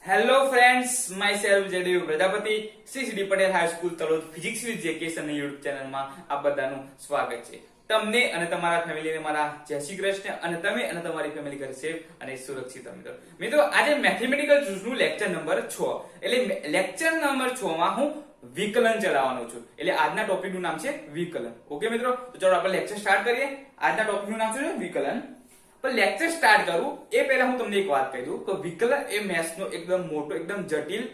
Hello friends, myself JD Prajapati, Shri D Patel high school Talod physics with જેકેસન YouTube ચેનલમાં આપ બધાનું સ્વાગત છે. તમને અને તમારા ફેમિલીને મારા જય શ્રી કૃષ્ણ અને તમે અને તમારી ફેમિલી ઘરે સેફ અને સુરક્ષિત મિત્રો. મિત્રો આજે મેથેમેટિકલ જૂસનું લેક્ચર નંબર 6 એટલે લેક્ચર નંબર 6 માં હું વિકલન ચલાવવાનો છું. એટલે આજના ટોપિકનું નામ છે વિકલન. ઓકે મિત્રો, તો ચાલો આપણે લેક્ચર સ્ટાર્ટ કરીએ. આજના ટોપિકનું નામ છે વિકલન. પણ લેક્ચર સ્ટાર્ટ કરું એ પહેલા હું તમને એક વાત કહી દઉં કે વિકલન એ મેથ્સનો એકદમ મોટો એકદમ જટિલ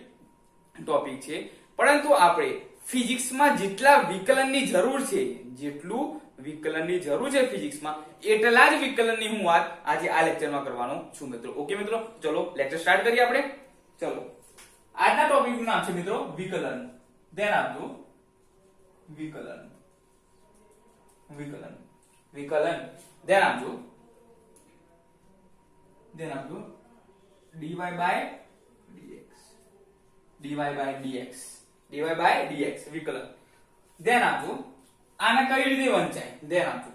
ટોપિક છે, પરંતુ આપણે ફિઝિક્સમાં જેટલા વિકલનની જરૂર છે, જેટલું વિકલનની જરૂર છે ફિઝિક્સમાં, એટલા જ વિકલનની હું વાત આજે આ લેક્ચરમાં કરવાનો છું મિત્રો. ઓકે મિત્રો, ચલો લેક્ચર સ્ટાર્ટ કરીએ આપણે. ચલો, આજના ટોપિકનું નામ છે મિત્રો વિકલન. ધ્યાન આપજો, વિકલન વિકલન વિકલન ધ્યાન આપજો. ધ્યાન આપજો, dy by dx dy by dx dy by dx વિકલન. ધ્યાન આપજો, આને કઈ રીતે વંચાય ધ્યાન આપજો.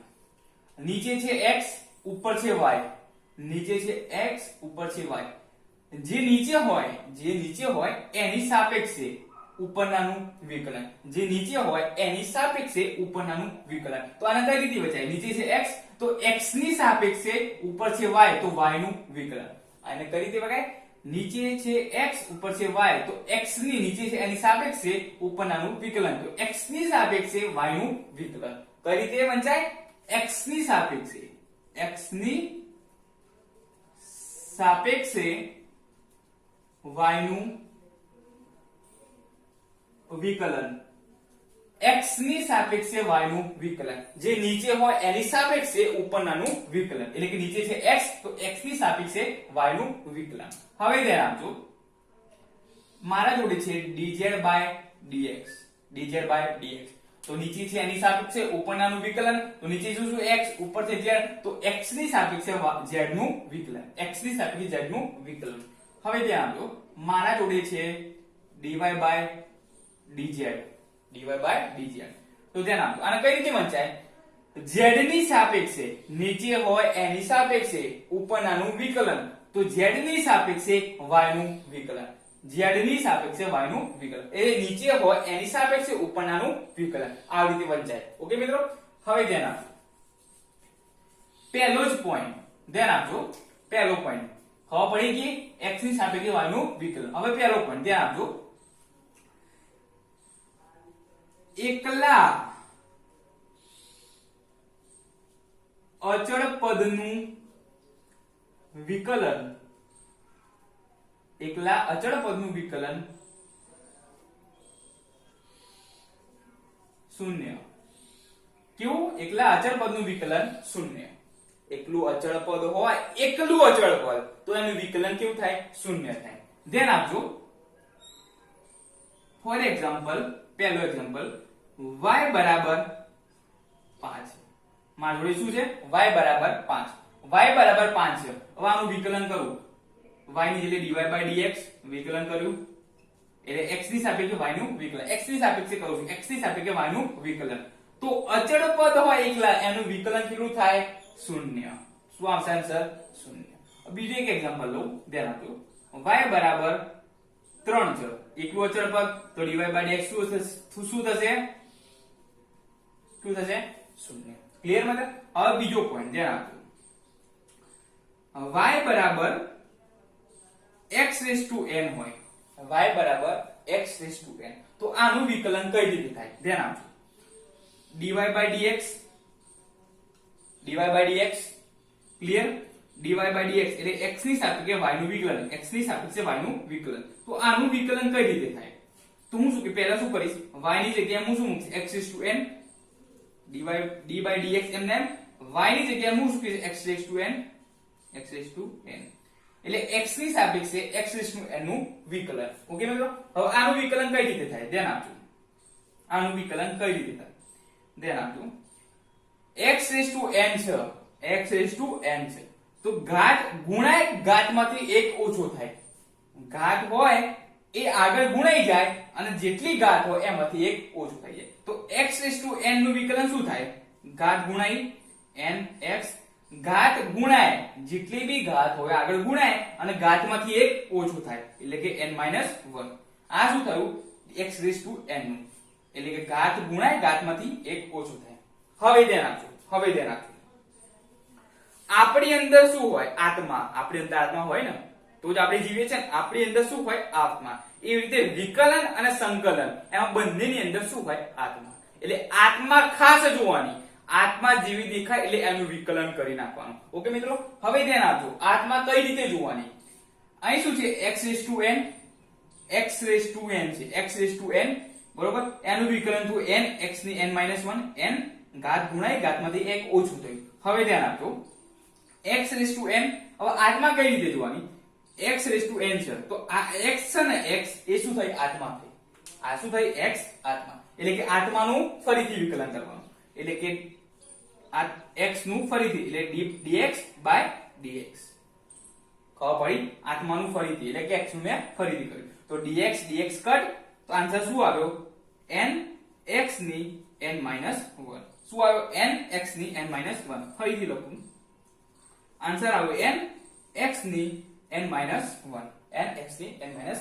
નીચે છે x, ઉપર છે y. નીચે છે x, ઉપર છે y. જે નીચે હોય એની સાપેક્ષે ઉપરનાનું વિકલન. જે નીચે હોય એની સાપેક્ષે ઉપરનાનું વિકલન. તો આને કઈ રીતે વંચાય? નીચે છે x તો x ની સાપેક્ષે ઉપર છે y તો y નું વિકલન. આને કઈ રીતે વગાય? નીચે છે x, ઉપર છે y તો x ની નીચે છે એની સાપેક્ષે ઉપરનાનું વિકલન. તો x ની સાપેક્ષે y નું વિકલન. કઈ રીતે વંચાય? x ની સાપેક્ષે y નું વિકલન. x ની સાપેક્ષે y નું વિકલન. જે નીચે હોય એની સાપેક્ષે ઉપરનાનું વિકલન. એટલે કે નીચે છે x તો x ની સાપેક્ષે y નું વિકલન. હવે ધ્યાન આપજો, મારા જોડે છે dz by dx તો નીચે છે એની સાપેક્ષે ઉપરનાનું વિકલન. તો નીચે શું x, ઉપર છે z તો x ની સાપેક્ષે z નું વિકલન. x ની સાપેક્ષે z નું વિકલન. હવે ધ્યાન આપજો, મારા જોડે છે dy by dz તો ધ્યાન આપજો, આને કઈ રીતે વંચાય? z ની સાપેક્ષે નીચે હોય એની સાપેક્ષે ઉપરનાનું વિકલન. તો z ની સાપેક્ષે y નું વિકલન. z ની સાપેક્ષે y નું વિકલન એ નીચે હોય એની સાપેક્ષે ઉપરનાનું વિકલન. આ રીતે વંચાય. ઓકે મિત્રો, હવે ધ્યાન આપજો, પહેલો જ પોઈન્ટ ધ્યાન આપજો. પહેલો પોઈન્ટ ખબર પડી કે x ની સાપેક્ષે y નું વિકલન. હવે પહેલો પોઈન્ટ ધ્યાન આપજો, એકલા અચળ પદનું વિકલન. એકલા અચળ પદનું વિકલન શૂન્ય. કેવું? એકલા અચળ પદનું વિકલન શૂન્ય. એકલું અચળ પદ હોય, એકલું અચળ પદ તો એનું વિકલન કેવું થાય? શૂન્ય થાય. ધ્યાન આપજો, ફોર એક્ઝામ્પલ, પહેલો એક્ઝામ્પલ y બરાબર 5. મારા જોડે શું છે? y બરાબર 5. y બરાબર 5 છે. હવે આનું વિકલન કરું, y ની જગ્યાએ dy by dx વિકલન કર્યું એટલે x ની સાપેક્ષે y નું વિકલન. x ની સાપેક્ષે કરું છું, x ની સાપેક્ષે y નું વિકલન. તો અચળ પદ હોય એકલા એનું વિકલન કેટલું થાય? શૂન્ય. શું આવશે આન્સર? શૂન્ય. બીજું એક એક્ઝામ્પલ લઉં, ધ્યાન આપજો, y બરાબર 3 છે. એકલું અચળ પદ તો dy by dx શું થશે? શૂન્ય. ક્લિયર મતલબ? હવે બીજો પોઈન્ટ ધ્યાન આપજો, y બરાબર x raised to n હોય, y બરાબર x raised to n તો આનું વિકલન કઈ રીતે થાય? ધ્યાન આપજો, dy by dx clear? dy by dx એટલે x ની સાપેક્ષે y નું વિકલન, x ની સાપેક્ષે y નું વિકલન. તો આનું વિકલન કઈ રીતે થાય? તો હું શું કે પહેલા શું કરીશ, y ની જગ્યાએ હું શું મૂકીશ? x raised to n d by dx એમને y ની જગ્યાએ હું શું કહીશ? x raised to n એટલે x ની સાપેક્ષે x raised to n નું વિકલન. ઓકે મિત્રો, હવે આનું વિકલન કઈ રીતે થાય? ધ્યાન આપજો, આનું વિકલન કઈ રીતે થાય? ધ્યાન આપજો, x raised to n છે તો ઘાત ગુણાય ઘાતમાંથી એક ઓછો થાય. ઘાત હોય એ આગળ ગુણાઈ જાય અને જેટલી ઘાત હોય એમાંથી એક ઓછું થઈ જાય. તો x raised to n નું વિકલન શું થાય? ઘાત ગુણાઈ n x ઘાત ગુણાય, જેટલી બી ઘાત હોય આગળ ગુણાય અને ઘાતમાંથી એક ઓછું થાય એટલે કે n-1. આ શું થયું x⁴n નું, એટલે કે ઘાત ગુણાય ઘાતમાંથી એક ઓછું થાય. હવે ધ્યાન આપજો, આપણી અંદર શું હોય આત્મા, આપણી અંદર આત્મા હોય ને તો જ આપણે જીવીએ છીએ ને. આપણી અંદર શું હોય આત્મા. એવી રીતે વિકલન અને સંકલન એમાં બંનેની અંદર શું હોય આત્મા. એટલે આત્મા ખાસ જોવાની, આત્મા જેવી દેખાય એટલે એનું વિકલન કરી નાખવાનું. ઓકે મિત્રો, હવે ધ્યાન આપજો આત્મા કઈ રીતે જોવાની. અહીં શું છે x⁴n છે, x⁴n બરોબર. એનું વિકલન થયું n x⁻n-1, n ઘાત ગુણાય ઘાતમાંથી એક ઓછું થયું. હવે ધ્યાન આપજો x⁴n, હવે આત્મા કઈ રીતે જોવાની, x⁴n છે તો આ x છે ને, x એ શું થાય આત્મા થઈ, આ શું થાય x આત્મા, એટલે કે આત્માનું ફરીથી વિકલન કરવાનું, એટલે કે આ x નું ફરીથી એટલે dx/dx. ખબર પડી, આત્માનું ફરીથી એટલે કે x નું મેં ફરીથી કર્યું તો dx કટ, તો આન્સર શું આવ્યો n x ની n-1. શું આવ્યો n x ની n-1. ફરીથી લખું, આન્સર આવ્યો n x ની n-1, n x ની n-1.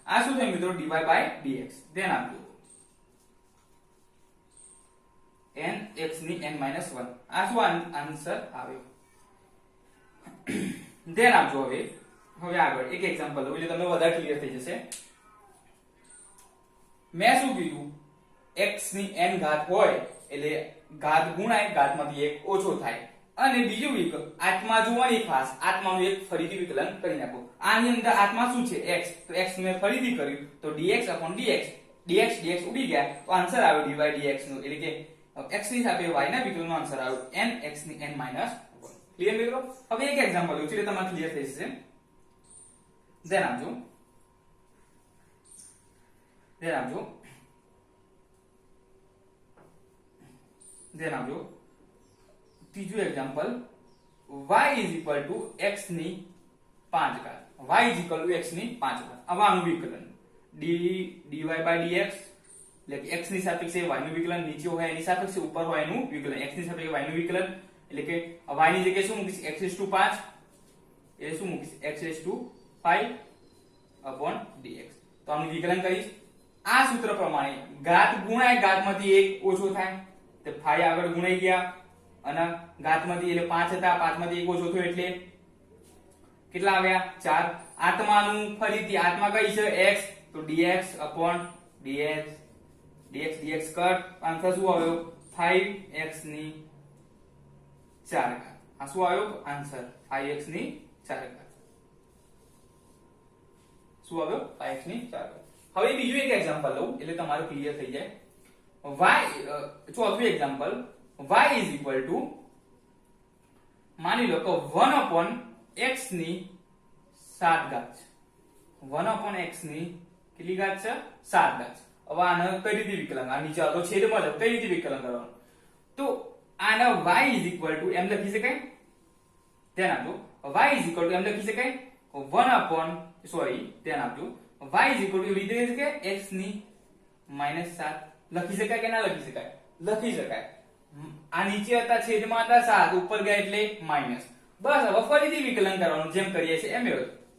આ શું થયું મિત્રો dy/dx. ધ્યાન આપજો n x ની n-1. આ શું આન્સર આવ્યો. ધ્યાન આપજો. હવે આગળ એક એક્ઝામ્પલ લઉં એટલે તમને વધારે ક્લિયર થઈ જશે. મેં શું કીધું x ની n ઘાત હોય એટલે ઘાત ગુણાય ઘાતમાંથી એક ઓછો થાય. અને બીજું વિકલ્પ આત્મા જોવાની ખાસ, આત્માનું એક ફરીથી વિકલન કરી નાખો. આની અંદર આત્મા શું છે x, તો x મેં ફરીથી કર્યું તો dx/dx ઉડી ગયા તો આન્સર આવ્યો dy/dx નો, એટલે કે x ની સાથે y ના વિકલનનો આન્સર આવ્યો n x ની n-1. ક્લિયર મિત્રો. હવે એક એક્ઝામ્પલ લઉં છું એટલે તમારે ક્લિયર થઈ જશે. ધ્યાન આપજો. ત્રીજું એક્ઝામ્પલ y x ની 5 ઘાત, y x ની 5 ઘાત. હવે આનું વિકલન dy/dx એટલે કે x ની સાપેક્ષે y નું વિકલન, નીચે હોય એની સાપેક્ષે ઉપર હોય એનું વિકલન, x ની સાપેક્ષે y નું વિકલન, એટલે કે y ની જગ્યાએ શું મૂકીશ x⁵5 એટલે શું મૂકીશ x⁵5/dx. તો આનું વિકલન કરીશ. આ સૂત્ર પ્રમાણે ઘાત ગુણાય ઘાતમાંથી એક ઓછો થાય તો 5 આગળ ગુણાઈ ગયા અને ઘાતમાંથી એટલે 5 હતા, 5 માંથી એક ઓછો થયો એટલે કેટલા આવ્યા 4. આત્માનું ફરીથી આત્મા કઈ છે x, તો dx કટ, આન્સર શું આવ્યો 5x ની 4 ઘાત. આ શું આવ્યો આન્સર 5x ની 4 ઘાત. શું આવ્યો 5x ની 4 ઘાત. હવે બીજું એક એક્ઝામ્પલ લઉં એટલે તમારું ક્લિયર થઈ જાય. ચોથું એક્ઝામ્પલ y માની લો કે 1/x ની 7 ઘાત છે. 1/x ની કેટલી ઘાત છે 7 ઘાત. હવે આને કઈ રીતે વિકલન, આ નીચે આવતો છેદમાં કઈ રીતે વિકલન કરવાનું, તો આને y એમ લખી શકાય. ધ્યાન આપજો y એમ લખી શકાય ધ્યાન આપજો y રીતે છે x ની -7 લખી શકાય કે ના લખી શકાય, લખી શકાય. આ નીચે હતા છેદમાં હતા 7, ઉપર ગયા એટલે માઈનસ. બસ હવે ફરીથી વિકલન કરવાનું જેમ કરીએ છીએ એમ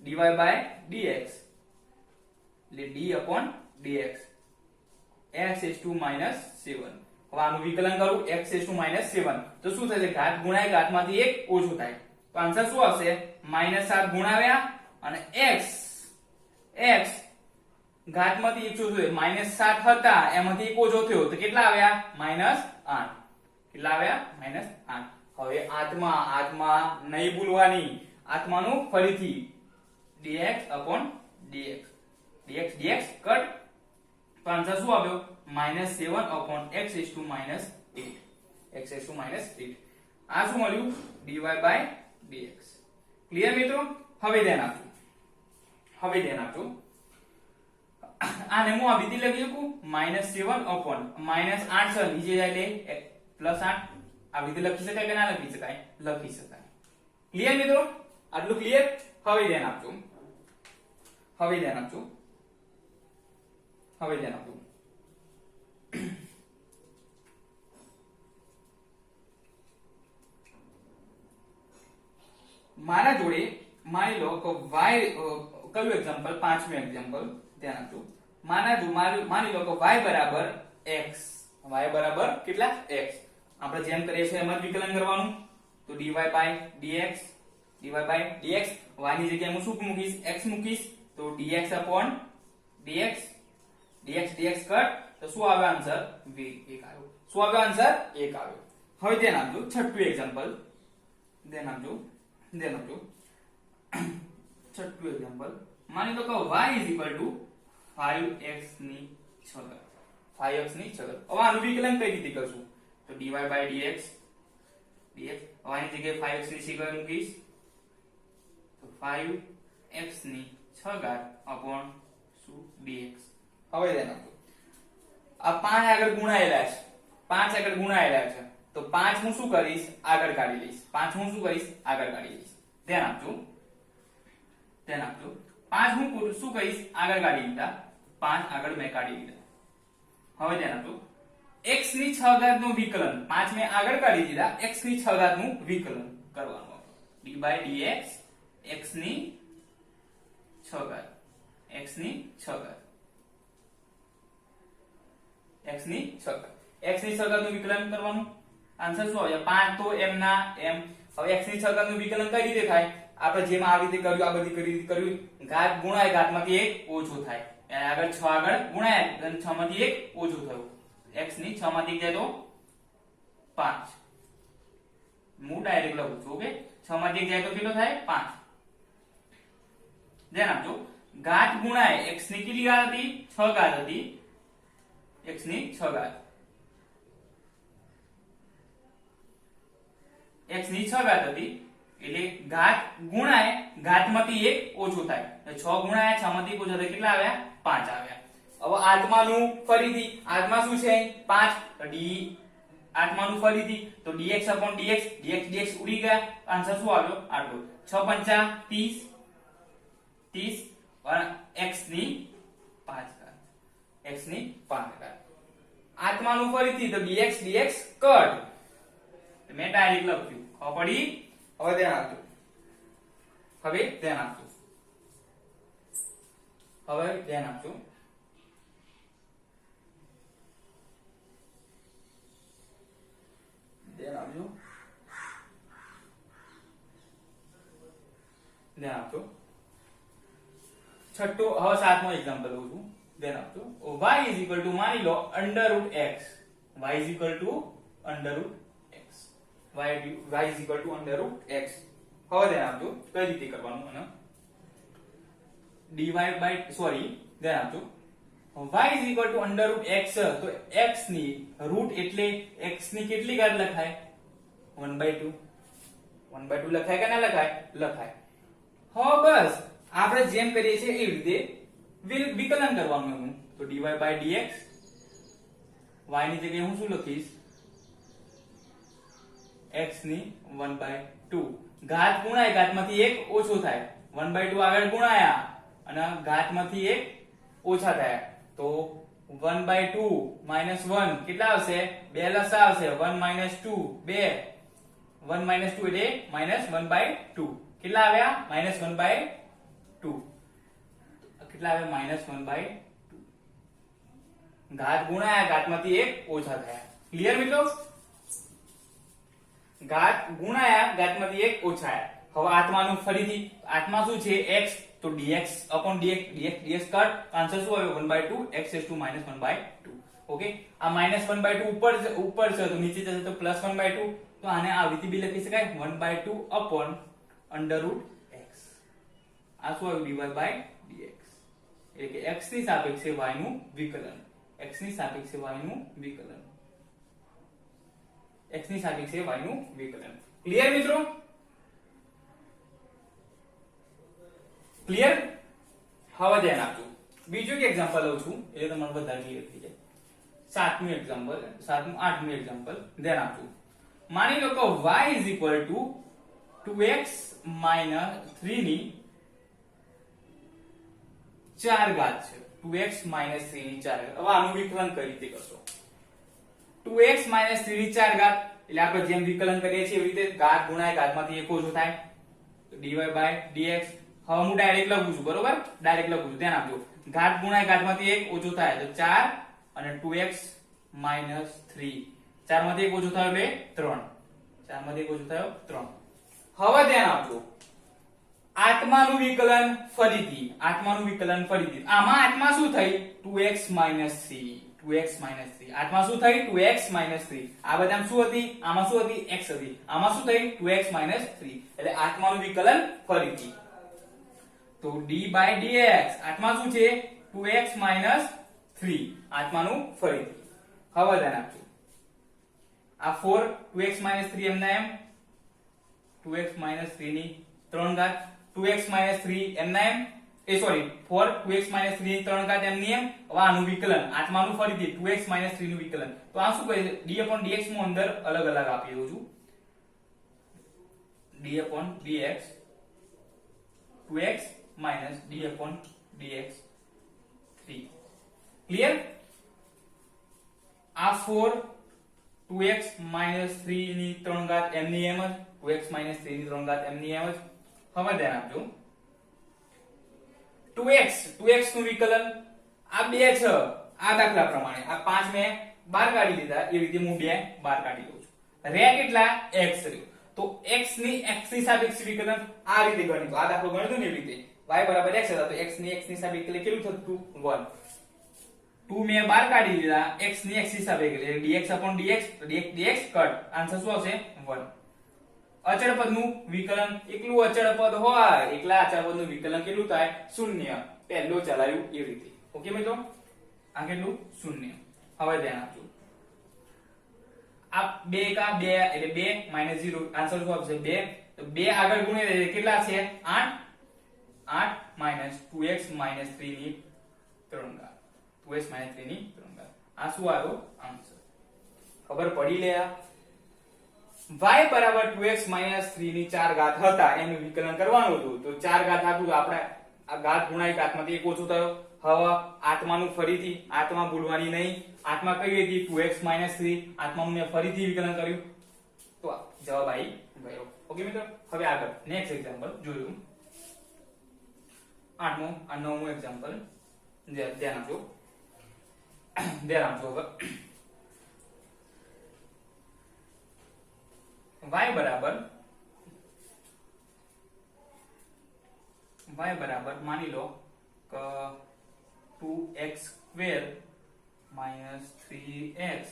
dy/dx એટલે d/dx x⁻7. હવે આનું વિકલન કરું x⁻7 તો શું થશે ઘાત ગુણાય ઘાતમાંથી એક ઓછું થાય તો આન્સર શું આવશે -7 ગુણાવ્યા અને x ઘાતમાંથી એક ઓછો થયો, -7 હતા એમાંથી એક ઓછો થયો તો કેટલા આવ્યા -8. કેટલા આવ્યા -8. હવે આત્મા નહીં ભૂલવાની, આત્માનું ફરીથી dx કટ, તો આન્સર શું આવ્યો -7/x⁻8. આ શું મળ્યું dy/dx. ક્લિયર મિત્રો. હવે ધ્યાન આપજો આને હું આવી રીતે લખી શકું -7/-8 છે નીચે જાય એટલે +8. આવી રીતે લખી શકાય કે ના લખી શકાય, લખી શકાય. ક્લિયર મિત્રો, આટલું ક્લિયર. હવે ધ્યાન આપજો મારા જોડે માની લો કે y કયું એક્ઝામ્પલ, પાંચમું એક્ઝામ્પલ ધ્યાન આપજો. માની લો કે y બરાબર x, y બરાબર કેટલા x. આપણે જેમ કરીએ છીએ એમ જ વિકલન કરવાનું. તો dy by dx, dy by dx, y ની જગ્યાએ હું શું મૂકીશ, x મૂકીશ. તો dx upon dx, dx dx cut. તો શું આવે આન્સર, v. 1 આવ્યો. શું આવ્યો આન્સર, 1 આવ્યો. હવે ધ્યાન આપજો છઠ્ઠું એક્ઝામ્પલ, ધ્યાન આપજો. છઠ્ઠું એક્ઝામ્પલ, માની લો કે y is equal to 5x ની 6 ઘાત, 5x ની 6 ઘાત. હવે આનું વિકલન કઈ રીતે કરશું, તો dy by dx, dx y ની જગ્યાએ 5x ની 6 ઘાત મૂકીશ. તો 5x ની 6 ઘાત upon શું dx. હવે ધ્યાન આપજો, આ 5 આગળ ગુણાયેલા છે, 5 આગળ ગુણાયેલા છે. તો 5 હું શું કરીશ, આગળ કાઢી લઈશ. 5 હું શું કરીશ, આગળ કાઢી લઈશ. ધ્યાન આપજો. 5 હું શું કરીશ, આગળ કાઢી લીધા. 5 આગળ મેં કાઢી લીધા. હવે ધ્યાન આપજો, x ની 6 ઘાત નું વિકલન, 5 મેં આગળ કાઢી દીધા, x ની 6 ઘાત નું વિકલન કરવાનું. d by dx, x ની 6 ઘાત, x ની 6 ઘાત, x ની 6 ઘાત, x ની 6 ઘાત નું વિકલન કરવાનું. આન્સર શું આવે, 5 તો m ના m. હવે x ની 6 ઘાત નું વિકલન કઈ રીતે થાય, આપણે જેમ આ રીતે કર્યું, આ બધી કર્યું, ઘાત ગુણાય, ઘાતમાંથી 1 ઓછો થાય. અને આગળ 6 આગળ ગુણાય, અને 6 માંથી 1 ઓછું થયું. x ની 6 માંથી જાય તો 5. હું ડાયરેક્ટ લખું છું. ઓકે, 6 માંથી 1 જાય તો કેટલો થાય, 5. ધ્યાન આપજો, ઘાત ગુણાય, x ની કેટલી ઘાત હતી, 6 ઘાત હતી, x ની 6 ઘાત, x ની 6 ઘાત હતી. એટલે ઘાત ગુણાય, ઘાતમાંથી 1 ઓછું થાય. 6 ગુણાયા, 6 માંથી ઓછા થાય, કેટલા આવ્યા, 5 આવ્યા. હવે આત્માનું ફરીથી, આત્મા શું છે, 5. d આત્માનું ફરીથી, તો dx upon dx, dx dx ઉડી ગયા. આન્સર શું આવ્યો, આટલો. 6 પંચા 30, 30 અને x ની 5 ઘાત, x ની 5 ઘાત. આત્માનું ફરીથી, તો dx dx કટ. મેં ડાયરેક્ટ લખ્યું, ખબર પડી. હવે ધ્યાન આપજો, હવે ધ્યાન આપજો, હવે ધ્યાન આપજો. ધ્યાન આપજો, ધ્યાન આપજો. છઠ્ઠો, હવે સાતમો એક્ઝામ્પલ લઉં છું. ધ્યાન આપજો, y is equal to, માની લો under root x, y is equal to under root x, y is equal to under root x. હવે ધ્યાન આપજો કઈ રીતે કરવાનું. અને dy by, સોરી ધ્યાન આપજો, y is equal to under root x. તો x ની રૂટ એટલે x ની કેટલી ઘાત લખાય, 1/2. 1/2 લખાય કે ના લખાય, લખાય. હવે બસ આપણે જેમ કરીએ છીએ એ રીતે વિકલન કરવાનું. તો dy by dx, y ની જગ્યાએ હું શું લખીશ, x ની 1/2. ઘાત ગુણાય, ઘાતમાંથી 1 ઓછો થાય. 1/2 આગળ ગુણાયા અને ઘાતમાંથી 1 ઓછા થયા. તો 1/2 -1 કેટલા આવશે, 2 લસા આવશે. 1 - 2 2, 1 - 2 એટલે -1/2. કેટલા આવ્યા, -1/2. કેટલા આવ્યા, -1/2. ઘાત ગુણાયા, ઘાતમાંથી 1 ઓછા થયા. ક્લિયર મિત્રો, ઘાત ગુણાયા, ઘાતમાંથી 1 ઓછાયા. હવે આત્માનું ફરીથી, આત્મા શું છે, x. તો dx upon dx, dx dx cut. Answer શું આવ્યો, 1/2, x is to -1/2. ઓકે, આ -1/2 ઉપર છે તો નીચે જશે તો +1/2. તો આને આ રીતે બી લખી શકાય, 1/2 upon under root x. આ શું આવ્યું, dy by dx. એટલે કે x ની સાપેક્ષે y નું વિકલન, x ની સાપેક્ષે y નું વિકલન, x ની સાપેક્ષે y નું વિકલન. ક્લિયર મિત્રો, ક્લિયર. હવે ધ્યાન આપજો, બીજું એક એક્ઝામ્પલ લઉં છું એટલે તમારે વધારે ક્લિયર થઈ જાય. સાતમું એક્ઝામ્પલ, આઠમું એક્ઝામ્પલ ધ્યાન આપજો. માની લો કે y is equal to 2x - 3 ની 4 ઘાત છે. 2x - 3 ની 4 ઘાત. હવે આનું વિકલન કઈ રીતે કરશો, 2x - 3 ની 4 ઘાત. એટલે આપણે જેમ વિકલન કરીએ છીએ એવી રીતે ઘાત ગુણાય, ઘાતમાંથી 1 ઓછો થાય. તો dy by dx. હવે હું ડાયરેક્ટ લખું છું, બરોબર, ડાયરેક્ટ લખું છું, ધ્યાન આપજો. ઘાત ગુણાય ઘાતમાંથી 1 ઓછું થાય તો 4 અને 2x minus 3. 4 માંથી 1 ઓછું થયો એટલે 3. 4 માંથી 1 ઓછું થયો 3. હવે ધ્યાન આપજો, આત્માનું વિકલન ફરીથી, આત્માનું વિકલન ફરીથી. આમાં આત્મા શું થઈ? 2x minus 3. 2x minus 3. આત્મા શું થઈ? 2x minus 3. આ બધામાં શું હતી? આમાં શું હતી? x હતી. આમાં શું થઈ? 2x minus 3. એટલે આત્માનું વિકલન ફરીથી. તો d by dx આત્મા શું છે? 2x minus 3. આત્માનું ફરીથી. હવે ધ્યાન આપજો, આ 4 2x minus 3 એમના એમ, 2x minus 3 ની 3 ઘાત, 2x minus 3 એમના એમ, સોરી 4 2x minus 3 ની 3 ઘાત એમની એમ. હવે આનું વિકલન આત્માનું ફરીથી 2x minus 3 નું વિકલન. તો આ શું કહે છે? d upon dx હું અંદર અલગ અલગ આપી દઉં છું. d upon dx 2x minus d upon dx 3. Clear? આ 4 2x minus 3 ની 3 ઘાત એમની એમ જ, 2x minus 3 ની 3 ઘાત એમની એમ જ. હવે ધ્યાન આપજો, 2x નું વિકલન આ 2 છે, આ દાખલા પ્રમાણે આ 5 મેં બહાર કાઢી લીધા, એ રીતે હું 2 બહાર કાઢી દઉં છું. રે કેટલા? x રહ્યો. તો x ની x ની સાપેક્ષે વિકલન આ રીતે ગણ્યું. આ દાખલો ગણ્યો ને એવી રીતે y બરાબર x હતા, તો x ની x ની સાપેક્ષે કેટલું થતું? 1. 2 મેં બહાર કાઢી લીધા, x ની x ની સાપેક્ષે એટલે dx upon dx, તો dx કટ. આન્સર શું આવશે? 1. અચળ પદનું વિકલન, એકલું અચળ પદ હોય એકલા અચળ પદનું વિકલન કેટલું થાય? 0. પહેલો ચલાવ્યું એ રીતે. ઓકે મિત્રો, આ કેટલું? 0. હવે ધ્યાન આપજો, આ 2 કા 2 એટલે 2 minus 0. આન્સર શું આવશે? 2. તો 2 આગળ ગુણ્યા કેટલા છે? 8. 8 minus 2x minus 3 ની 3 ઘાત, 2x minus 3 ની 3 ઘાત. આ શું આવ્યો? આન્સર. ખબર પડી લે. y બરાબર 2x minus 3 ની 4 ઘાત હતા, એનું વિકલન કરવાનું હતું. તો 4 ઘાત આપ્યું, આપણે આ ઘાત ગુણાય ઘાતમાંથી 1 ઓછું થયો. હવે આત્માનું ફરીથી, આત્મા ભૂલવાની નહીં. આત્મા કઈ હતી? 2x minus 3. આત્માનું મેં ફરીથી વિકલન કર્યું, તો જવાબ આવી ગયો. ઓકે મિત્રો, હવે આગળ નેક્સ્ટ એક્ઝામ્પલ જોયું. 8મું આ 9મું એક્ઝામ્પલ ધ્યાન આપજો. ધ્યાન આપજો. હવે y બરાબર માની લો કે 2x square minus 3x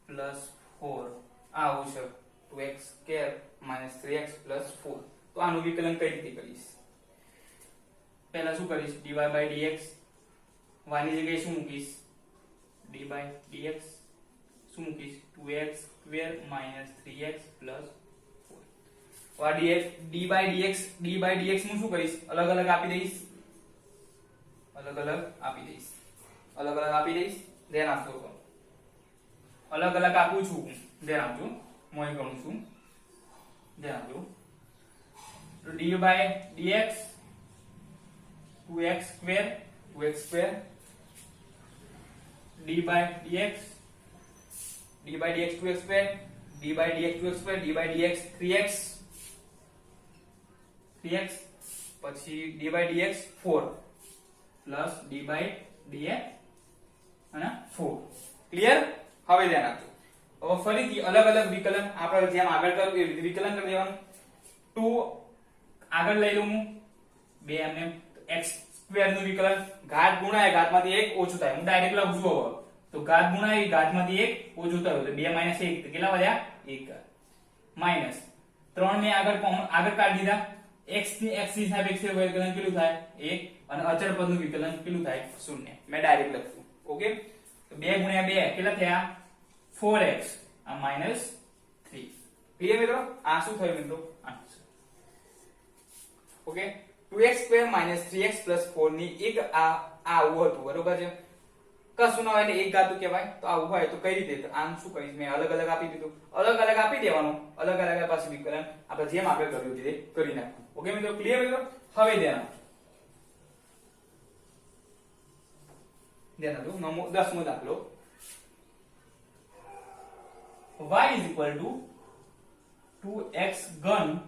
plus 4 આવું છે. 2x square minus 3x plus 4. તો આનું વિકલન કઈ રીતે કરીશ? પહેલા શું કરીશ? dy by dx, y ની જગ્યાએ શું મૂકીશ? d by dx શું મૂકીશ? 2x square minus 3x plus 4. d by dx હું શું કરીશ? અલગ અલગ આપી દઈશ. અલગ અલગ આપી દઈશ. ધ્યાન આપજો, અલગ અલગ આપું છું. ધ્યાન આપજો, હું ગણું છું. ધ્યાન આપજો. તો d by dx 2x square d by dx 2x square, d by dx 2x square, d by dx 3x પછી d by dx 4 plus d by dx અને 4. ક્લિયર? હવે ધ્યાન આપજો, હવે ફરીથી અલગ અલગ વિકલન આપણે જેમ આગળ કર્યું એ રીતે વિકલન કરી દેવાનું. 2 આગળ લઈ લઉં હું, 2 એમને x સ્ક્વેર નું વિકલન, ઘાત ગુણાય ઘાતમાંથી 1 ઓછું થાય. હું ડાયરેક્ટ લખું છું. હવે તો ઘાત ગુણાય ઘાતમાંથી 1 ઓછું થયું, તો 2 minus 1 તો કેટલા વધ્યા? 1 minus 3 ને આગળ કાઢી દીધા. x ની ની સાપેક્ષે વિકલન કેટલું થાય? 1. અને અચળ પદનું વિકલન કેટલું થાય? 0. મેં ડાયરેક્ટ લખ્યું. ઓકે, તો 2 ગુણ્યા 2 કેટલા થયા? 4x આ minus 3. ક્લિયર મિત્રો? આ શું થયું મિત્રો? Answer. Okay, 2x square minus 3x plus 4 ની એક આ આવું હતું, બરોબર છે? કશું ના હોય એટલે એક ઘાતું કહેવાય. તો આવું હોય તો કઈ રીતે? તો આમ શું કરીશ? મેં અલગ અલગ આપી દીધું. અલગ અલગ આપી દેવાનું, અલગ અલગ પાછું વિકલન આપણે જેમ આગળ કર્યું તે કરી નાખવાનું. ઓકે મિત્રો, ક્લિયર મિત્રો? હવે ધ્યાન આપજો. 10મો દાખલો. y is equal to 2x ઘન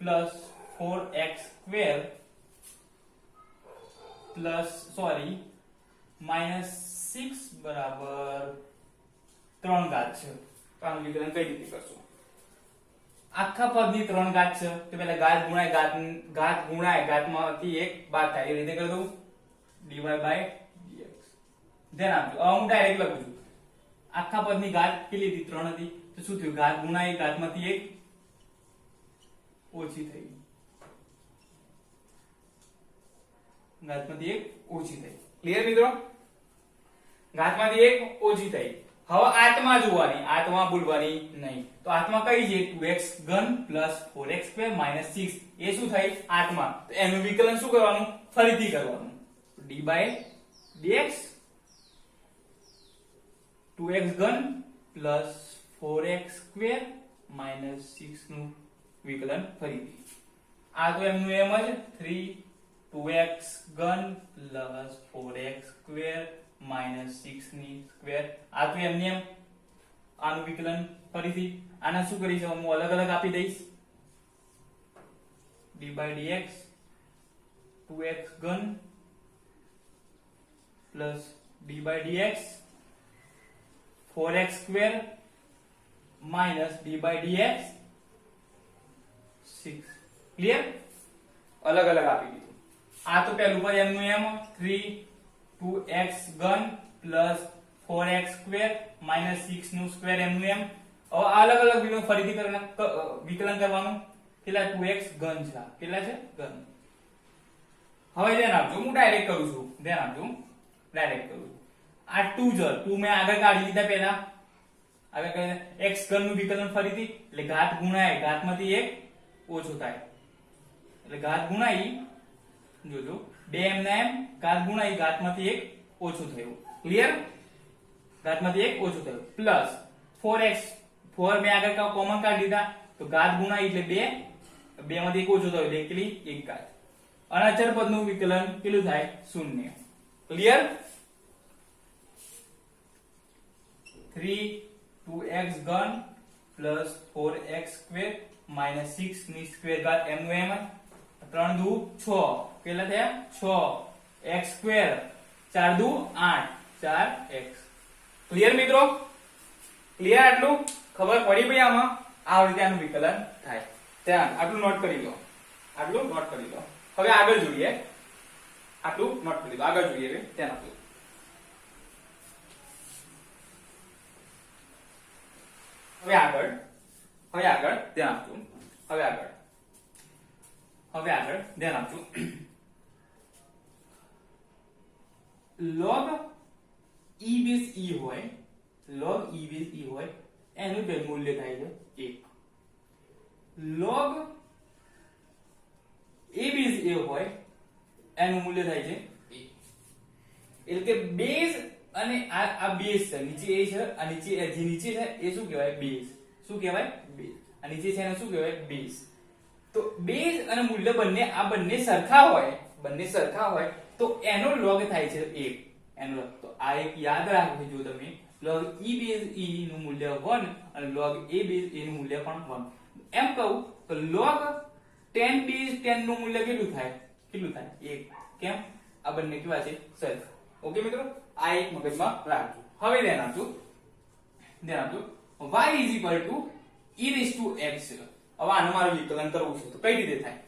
પ્લસ 4x સ્ક્વેર પ્લસ -6 બરાબર 3 ઘાત છે. તો આનું વિકલન કઈ રીતે કરશું? આખા પદની 3 ઘાત છે તો પહેલા ઘાત ગુણાય ઘાતમાંથી એક બાદ થાય એ રીતે કરી દઉં dy/dx. ધ્યાન આપજો. હવે હું ડાયરેક્ટ લખું છું. આખા પદની ઘાત કેટલી હતી? 3 હતી. તો શું થયું? ઘાત ગુણાય ઘાતમાંથી એક ઓછી થઈ. ઘાતમાંથી એક ઓછી થઈ. ક્લિયર મિત્રો? ઘાતમાંથી એક ઓછી થઈ. હવે આત્મા જોવાની, આત્મા ભૂલવાની નહીં. તો આત્મા કઈ છે? 2x ઘન પ્લસ 4x સ્ક્વેર માઇનસ 6. એ શું થઈ? આત્મા. તો એનું વિકલન શું કરવાનું? ફરીથી કરવાનું. d/dx 2x ઘન પ્લસ 4x સ્ક્વેર માઇનસ 6 નું વિકલન ફરીથી. આ તો એમનું એમ જ 2x ઘન પ્લસ 4x સ્ક્વેર માઇનસ 6 ની સ્ક્વેર. આ તો એમની એમ. આનું વિકલન ફરીથી. આના શું કરીશ? હું અલગ અલગ આપી દઈશ. d/dx 2x ઘન plus d/dx 4x square minus d/dx 6. Clear? અલગ અલગ આપી દીધું. આ તો પહેલું પદ એમનું એમ 2x ઘન પ્લસ 4x સ્ક્વેર માઇનસ 6 નું સ્ક્વેર એમનું એમ. હવે અલગ અલગ વિકલન ફરીથી વિકલન કરવાનું. કેટલા? 2x ઘન છે. કેટલા છે? ઘન. હવે ધ્યાન આપજો, હું ડાયરેક્ટ કરું છું. ધ્યાન આપજો, ડાયરેક્ટ કરું છું. આ 2 છે. 2 મેં આગળ કાઢી દીધા પહેલા. આગળ કહીએ x ઘન નું વિકલન ફરીથી. એટલે ઘાત ગુણાય ઘાતમાંથી એક ઓછો થાય. એટલે ઘાત ગુણાઈ, જોજો, 2 એમના એમ ઘાત ગુણાઈ ઘાતમાંથી એક ઓછું થયું. ક્લિયર? ઘાતમાંથી એક ઓછું થયું. પ્લસ 4x 4 મેં આગળ કોમન કાઢી દીધા. તો ઘાત ગુણાઈ એટલે 2 માંથી એક ઓછું થયું એટલે કેટલી? 1 ઘાત. અચળ પદનું વિકલન કેટલું થાય? 0. ક્લિયર? 2x ઘન પ્લસ 4x સ્ક્વેર માઇનસ 6 ની સ્ક્વેર ઘાત એમનું એમ. 3 દુ 6. કેટલા થયા? 6 x સ્ક્વેર. 4 દુ 8 4x. ક્લિયર મિત્રો? ક્લિયર? આટલું ખબર પડી ભાઈ? આમાં આ રીતે આનું વિકલન થાય. ધ્યાન, આટલું નોટ કરી લો. આટલું નોટ કરી લો. હવે આગળ જોઈએ. આટલું નોટ કરી લો. આગળ જોઈએ. ધ્યાન આપજો. હવે આગળ ધ્યાન આપજો. હવે આગળ ધ્યાન આપજો. log e base e હોય, log e base e હોય એનું જે મૂલ્ય થાય છે 1. log a base a હોય એનું મૂલ્ય થાય છે 1. એટલે કે બેઝ અને આ બેઝ છે, નીચે a છે, આ નીચે જે નીચે છે એ શું કહેવાય? બેઝ. શું કહેવાય? બેઝ. આ નીચે છે એને શું કહેવાય? બેઝ. તો બેઝ અને મૂલ્ય બંને સરખા હોય તો એનો log થાય છે 1. એનો log. તો આ એક યાદ રાખજો. જો તમે log e base e નું મૂલ્ય 1 અને log a base a નું મૂલ્ય પણ 1 એમ કહું તો log 10 base 10 નું મૂલ્ય કેટલું થાય? 1. કેમ? આ બંને કેવા છે? સરખા. ઓકે મિત્રો? આ એક મગજમાં રાખજો. હવે ધ્યાન આપજો. y is equal to e raised to x. હવે આનું મારું વિકલન કરવું છે તો કઈ રીતે થાય?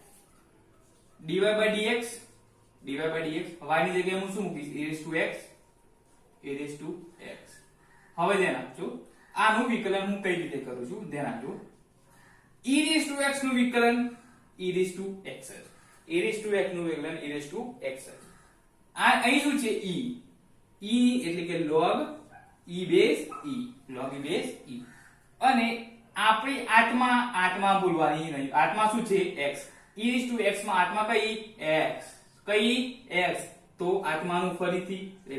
dy/dx y ની જગ્યાએ હું શું મૂકીશ? e raised to x. હવે ધ્યાન આપજો. આનું વિકલન હું કઈ રીતે કરું છું? ધ્યાન આપજો. e raised to x નું વિકલન e raised to x. e raised to x નું વિકલન e raised to x. આ અહીં શું છે? e એટલે કે log e base e. log e base e. અને આપણી આત્મા ભૂલવાની નહીં. આત્મા શું છે? x. e raised to x માં આત્મા કઈ? x. કઈ? x. તો આત્માનું ફરીથી એટલે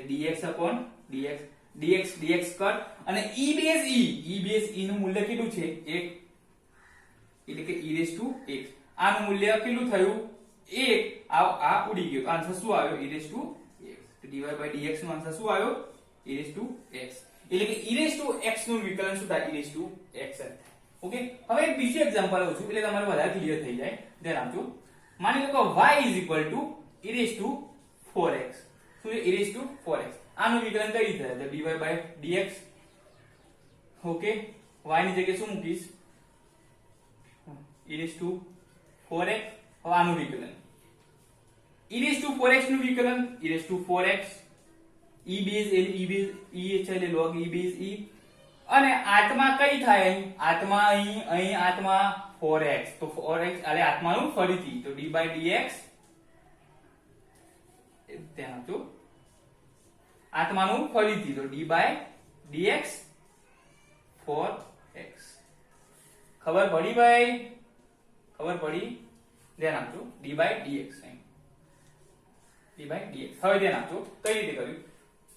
dx કર અને e base e નું મૂલ્ય કેટલું છે? 1. એટલે કે e raised to x. આનું મૂલ્ય કેટલું થયું? 1. આ ઉડી ગયો. આન્સર શું આવ્યો? e raised to x. તો dy/dx નો આન્સર શું આવ્યો? e raised to x. એટલે કે e raised to x નું વિકલન શું થાય? e raised to x. Okay, હવે એક બીજું એક્ઝામ્પલ આવું છું એટલે તમારે વધારે ક્લિયર થઈ જાય. ધ્યાન આપજો. માની લો કે y e to 4x. શું છે? e to 4x. આનું વિકલન કઈ રીતે થાય? તો dy dx. ઓકે, y ની જગ્યાએ શું મૂકીશ? e to 4x. હવે આનું વિકલન e to 4x નું વિકલન e to 4x e base e છે એટલે log e base e. અને આત્મા કઈ થાય? આત્મા અહીં આત્મા 4x, તો 4x એટલે આત્માનું ફરીથી તો d by dx. ધ્યાન આપજો, આત્માનું ફરીથી તો d by dx 4x. ખબર પડી ભાઈ? ખબર પડી? ધ્યાન આપજો, d by dx d by dx. હવે ધ્યાન આપજો કઈ રીતે કર્યું.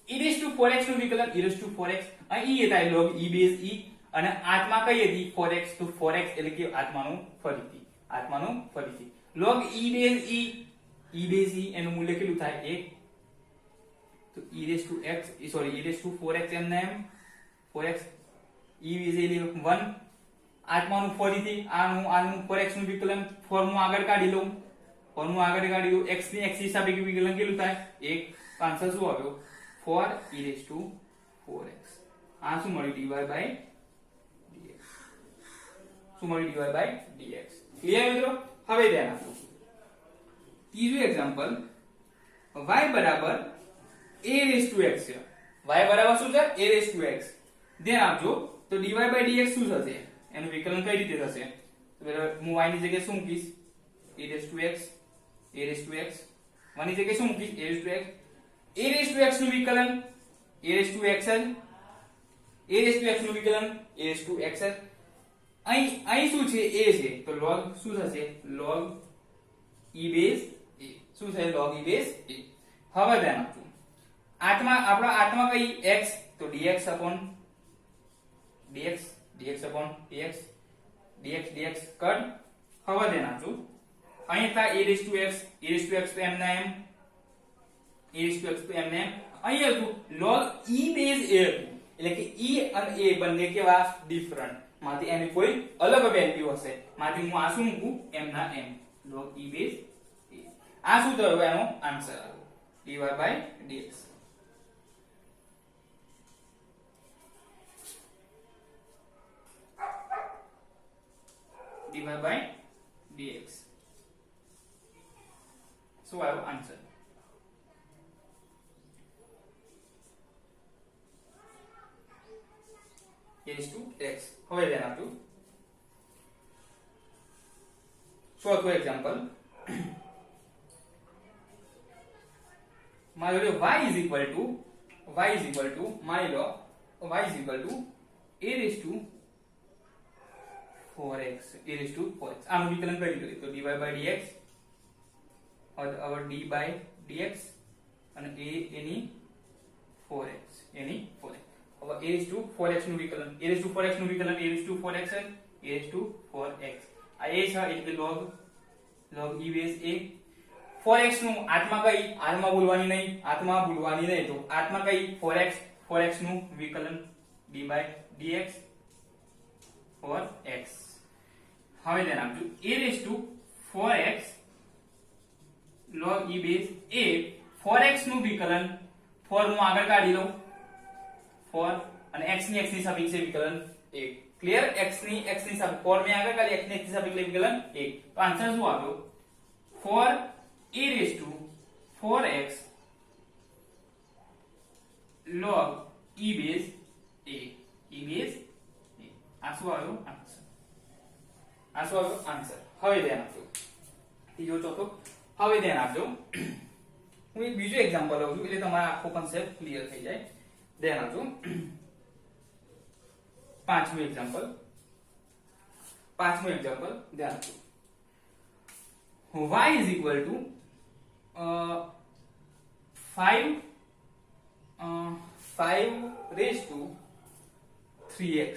e to 4x નું વિકલન e to 4x, અહીં એ થાય log e base e. અને આત્મા કઈ હતી? 4x, તો 4x એટલે કે આત્માનું ફરીથી log e base e એનું મૂલ્ય કેટલું થાય? 1. તો e to 4x M 4x e base e 1. આત્માનું ફરીથી આનું 4x નું વિકલન ફોર્મુલા આગળ કાઢી લઉં. x ની x હિસાબે વિકલન કેટલું થાય? 1. તો આન્સર શું આવ્યો? 4 e to 4x. આ શું મળ્યું? dy by dx. શું મળ્યું? dy by dx. ક્લિયર મિત્રો? હવે ધ્યાન આપો. ત્રીજું એક્ઝામ્પલ, y બરાબર a raised to x છે. y બરાબર શું છે? a raised to x. ધ્યાન આપજો, તો dy by dx શું થશે? એનું વિકલન કઈ રીતે થશે? તો હું y ની જગ્યાએ શું મૂકીશ? a raised to x. y ની જગ્યાએ શું મૂકીશ? a raised to x. a raised to x નું વિકલન a raised to xl. a raised to x નું વિકલન a raised to xl. અહીં શું છે? a છે, તો log શું થશે? log e base a. શું છે? log e base a. હવે ધ્યાન આપજો, આપણા આત્મા કઈ? x, તો dx upon dx કટ. હવે ધ્યાન આપજો, અહીં થાય a raised to x તો એમના એમ અહીં હતું log e base a હતું, એટલે કે e અને a બંને કેવા? ડિફરન્ટ. માંથી એની કોઈ અલગ વેલ્યુ હશે, માંથી હું આ શું મૂકું? એમના એમ log e base a. આ શું થયો? એનો આન્સર આવ્યો dy by dx. dy by dx શું આવ્યો આન્સર? raised to x. હવે ધ્યાન આપજો, ચોથું એક્ઝામ્પલ. માની લો y is equal to માની લો y is equal to a raised to 4x. આનું વિકલન કરી દો તો dy by dx. હવે d by dx અને a એની 4x. હવે a raised to 4x નું વિકલન a raised to 4x આ a છે એટલે log e base a. 4x નું આત્મા કઈ? આત્મા ભૂલવાની નહીં તો આત્મા કઈ? 4x નું વિકલન d by dx 4x. હવે ધ્યાન આપજો, a raised to 4x log e base a. 4x નું વિકલન ફોર્મ આગળ કાઢી લઉં 4 અને x ની સાપેક્ષે વિકલન 1. ક્લિયર? x ની સાપેક્ષે 4 મે આગળ કાઢી x ની સાપેક્ષે વિકલન 1. તો આન્સર શું આવ્યો? 4 e raised to 4x log e base a. આ શું આવ્યો? આન્સર. હવે ધ્યાન આપજો, ત્રીજો ચોથો. હવે ધ્યાન આપજો, હું એક બીજું એક્ઝામ્પલ લઉં છું એટલે તમારો આખો કન્સેપ્ટ ક્લિયર થઈ જાય. ધ્યાન આપજો, પાંચમું એક્ઝામ્પલ. ધ્યાન આપજો, y is equal to 5 raised to 3x.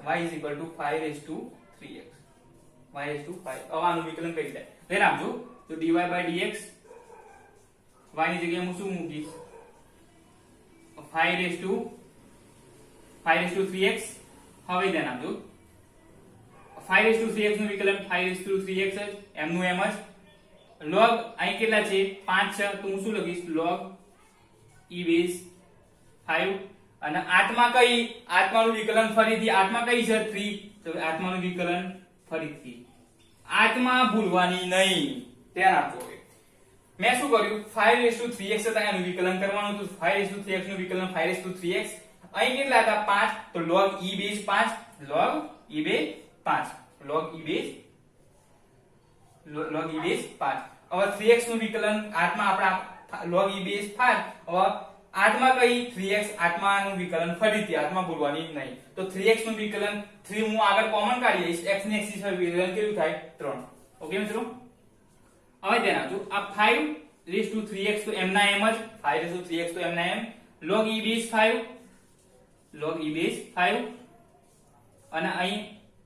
y is equal to 5 raised to 3x. y raised to 5. હવે આનું વિકલન કરી દે. ધ્યાન આપજો, તો dy by dx y ની જગ્યાએ હું શું મૂકીશ? 5 raised to 3x. હવે ધ્યાન આપજો, 5/3x નું વિકલન 5/3x જ એમનું એમ જ. log અહીં કેટલા છે 5 છે તો હું શું લખીશ log e base 5 અને આઠમાં આઠમાનું વિકલન ફરીથી આઠમાં કઈ છે 3 તો આઠમાનું વિકલન ફરીથી આઠમાં ભૂલવાની નહીં ધ્યાન આપજો. મેં શું કર્યું 5/3x હતા એનું વિકલન કરવાનું હતું. 5/3x નું વિકલન 5/3x અહીં કેટલા હતા 5 તો log e base 5 log e base 5 log e base 5. હવે 3x નું વિકલન 8 માં આપણા log e base 5. હવે 8 માં 3x 8 માં નું વિકલન ફરીથી 8 માં ભૂલવાની નહીં તો 3x નું વિકલન 3 હું આગળ કોમન કાઢી લઈશ x ની એક્સિસ પર વિકલન કેવું થાય 3. ઓકે મિત્રો. હવે ધ્યાન આપજો આ 5/3x તો m ના m જ 5/3x તો m ના m log e base 5 અને અહીં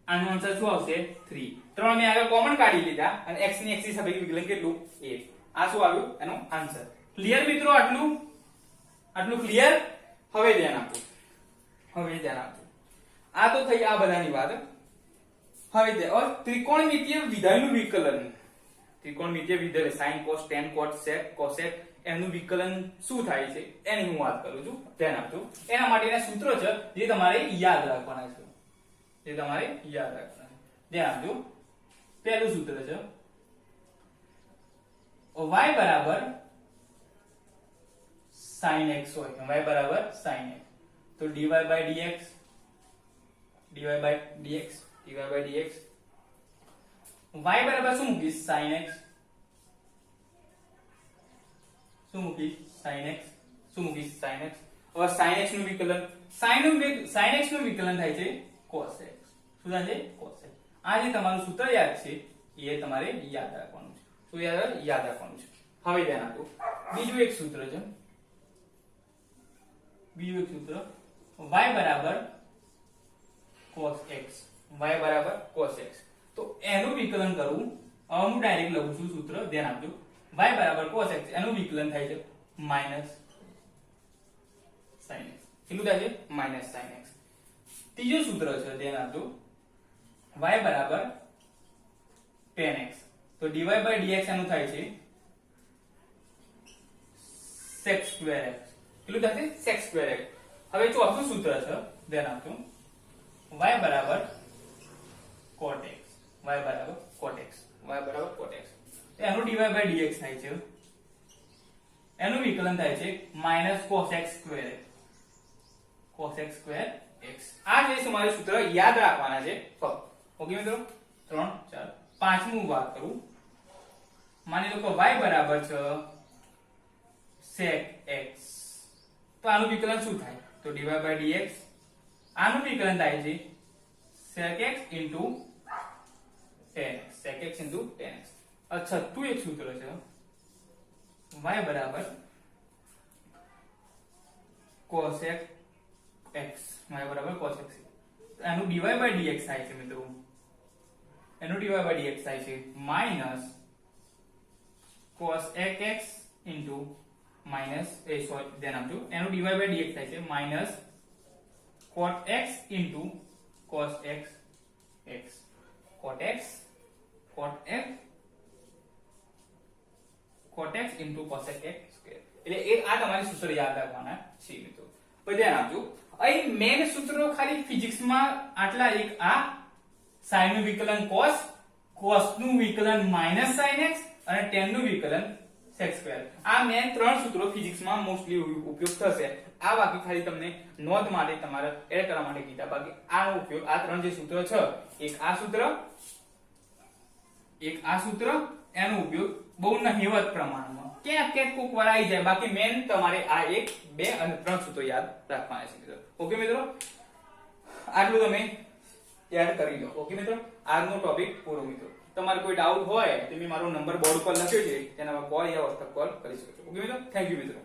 આનો આન્સર શું આવશે 3 3 મેં આગળ કોમન કાઢી લીધા અને x ની એક્સિસ પર વિકલન કેટલું 8. આ શું આવ્યું એનો આન્સર. ક્લિયર મિત્રો? આટલું ક્લિયર? હવે ધ્યાન આપજો. આ તો થઈ આ બધાની વાત. હવે ત્રિકોણમિતિય વિધેયનું વિકલન. ત્રિકોણમિતિય વિધેય sin cos tan cot sec cosec એનું વિકલન શું થાય છે એની હું વાત કરું છું. ધ્યાન આપજો. એના માટેના સૂત્રો છે જે તમારે યાદ રાખવાના છે. ધ્યાન આપજો. પહેલું સૂત્ર છે y બરાબર sin x હોય. y બરાબર sin x તો dy by dx y બરાબર શું મૂકીશ sin x હવે sin x નું વિકલન sin x નું વિકલન થાય છે cos x. શું થાય છે cos x. આ જે તમારું સૂત્ર યાદ છે એ તમારે યાદ રાખવાનું છે. શું યાદ રાખવાનું છે. હવે ધ્યાન આપો. બીજું એક સૂત્ર છે y બરાબર cos x તો એનું વિકલન કરવું. હવે હું ડાયરેક્ટ લખું છું સૂત્ર. ધ્યાન આપજો. y બરાબર cos x એનું વિકલન થાય છે માઈનસ sin x. કેટલું થાય છે માઈનસ sin x. ત્રીજું સૂત્ર છે ધ્યાન આપજો y બરાબર tan x તો dy by dx એનું થાય છે sec square x. કેટલું થાય છે sec square x. હવે ચોથું સૂત્ર છે ધ્યાન આપજો y બરાબર cot x એનું dy by dx થાય છે એનું વિકલન થાય છે minus cos x square x. આ જે તમારે સૂત્ર યાદ રાખવાના છે ફક્ત. ઓકે મિત્રો. 3 4 પાંચમું વાત કરું. માની લો કે y બરાબર છે sec x તો આનું વિકલન શું થાય તો dy by dx આનું વિકલન થાય છે sec x into tan x. છઠ્ઠું એક સૂત્ર છે y બરાબર cos x એનું dy by dx થાય છે મિત્રો. minus cos x into minus ધ્યાન આપજો એનું dy by dx થાય છે minus cot x into cos x into cos x square. એટલે આ તમારી સૂત્ર યાદ રાખવાના છે મિત્રો. પછી ધ્યાન આપજો અહીં મેઈન સૂત્રો ખાલી ફિઝિક્સમાં આટલા. એક આ sin નું વિકલન cos નું વિકલન minus sin x અને tan નું વિકલન sec square. આ મેઈન ત્રણ સૂત્રો ફિઝિક્સમાં મોસ્ટલી ઉપયોગ થશે. આ બાકી ખાલી તમને નોંધ માટે તમારે એડ કરવા માટે કીધા. બાકી આનો ઉપયોગ આ ત્રણ જે સૂત્રો છે એક આ સૂત્ર એનો ઉપયોગ બહુ નહિવત પ્રમાણમાં ક્યાંક કોક વાર આવી જાય. બાકી મેઈન તમારે આ 1 2 અને 3 સૂત્રો યાદ રાખવાના છે મિત્રો. ઓકે મિત્રો. આટલું તમે યાદ કરી લો. ઓકે મિત્રો. આજનો ટોપિક પૂરો મિત્રો. તમારે કોઈ ડાઉટ હોય તો મેં મારો નંબર બોર્ડ પર લખ્યો છે તેના પર કોલ યા વોટ્સએપ કોલ કરી શકો છો. ઓકે મિત્રો. થેન્ક યુ મિત્રો.